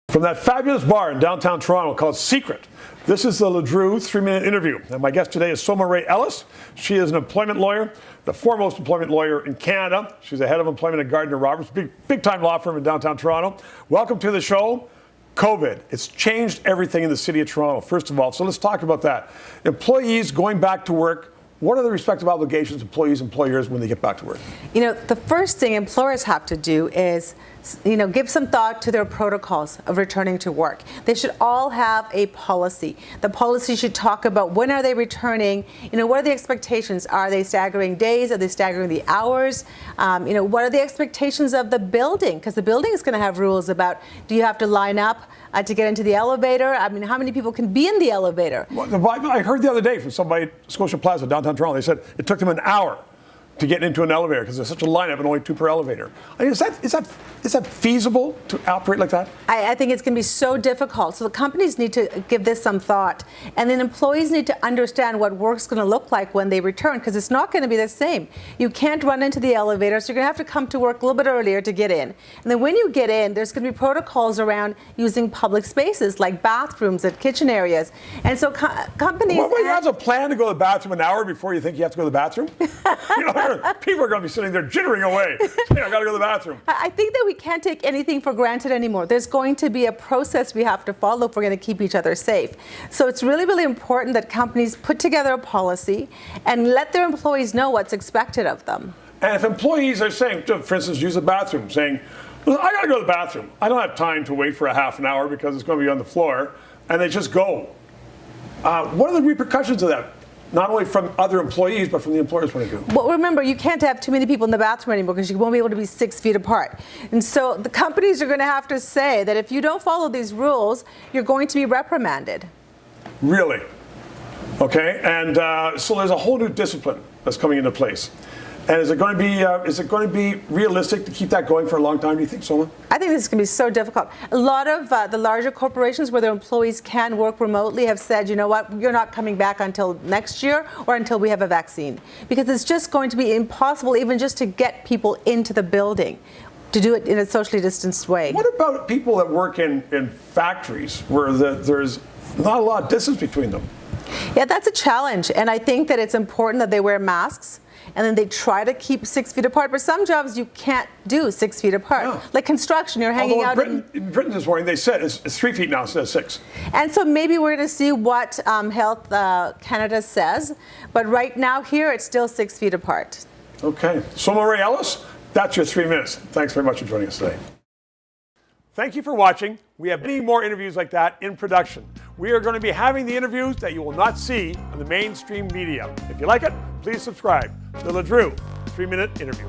From that fabulous bar in downtown Toronto called Secret, this is the LeDrew 3-minute interview. And my guest today is Soma Ray-Ellis. She is an employment lawyer, the foremost employment lawyer in Canada. She's the head of employment at Gardiner Roberts, big time law firm in downtown Toronto. Welcome to the show. COVID, it's changed everything in the city of Toronto, first of all. So let's talk about that. Employees going back to work, what are the respective obligations, employees, employers, when they get back to work? You know, the first thing employers have to do is, give some thought to their protocols of returning to work. They should all have a policy. The policy should talk about when are they returning, what are the expectations? Are they staggering days? Are they staggering the hours? What are the expectations of the building? Because the building is going to have rules about, do you have to line up to get into the elevator? I mean, how many people can be in the elevator? Well, I heard the other day from somebody at Scotia Plaza, downtown Toronto, they said it took them an hour to get into an elevator because there's such a lineup and only 2 per elevator. I mean, is that feasible to operate like that? I think it's going to be so difficult. So the companies need to give this some thought. And then employees need to understand what work's going to look like when they return, because it's not going to be the same. You can't run into the elevator, so you're going to have to come to work a little bit earlier to get in. And then when you get in, there's going to be protocols around using public spaces like bathrooms and kitchen areas. And so companies... Well, you have a plan to go to the bathroom an hour before you think you have to go to the bathroom? People are going to be sitting there jittering away. Hey, I got to go to the bathroom. I think that we can't take anything for granted anymore. There's going to be a process we have to follow if we're going to keep each other safe. So it's really, really important that companies put together a policy and let their employees know what's expected of them. And if employees are saying, for instance, use the bathroom, saying, well, I got to go to the bathroom. I don't have time to wait for a half an hour because it's going to be on the floor, and they just go. What are the repercussions of that? Not only from other employees, but from the employer's point of view. Well, remember, you can't have too many people in the bathroom anymore because you won't be able to be 6 feet apart. And so the companies are going to have to say that if you don't follow these rules, you're going to be reprimanded. Really? Okay. And so there's a whole new discipline that's coming into place. And is it going to be realistic to keep that going for a long time, do you think, Soma? I think this is going to be so difficult. A lot of the larger corporations where their employees can work remotely have said, you know what, you're not coming back until next year or until we have a vaccine. Because it's just going to be impossible even just to get people into the building, to do it in a socially distanced way. What about people that work in factories where there's not a lot of distance between them? Yeah, that's a challenge. And I think that it's important that they wear masks. And then they try to keep 6 feet apart. But some jobs you can't do 6 feet apart. No. Like construction, you're hanging out. In Britain this morning, they said it's 3 feet now instead of 6. And so maybe we're going to see what Health Canada says. But right now here, it's still 6 feet apart. Okay. Soma Ray-Ellis, that's your 3 minutes. Thanks very much for joining us today. Thank you for watching. We have many more interviews like that in production. We are going to be having the interviews that you will not see on the mainstream media. If you like it, please subscribe to the LeDrew 3-minute interview.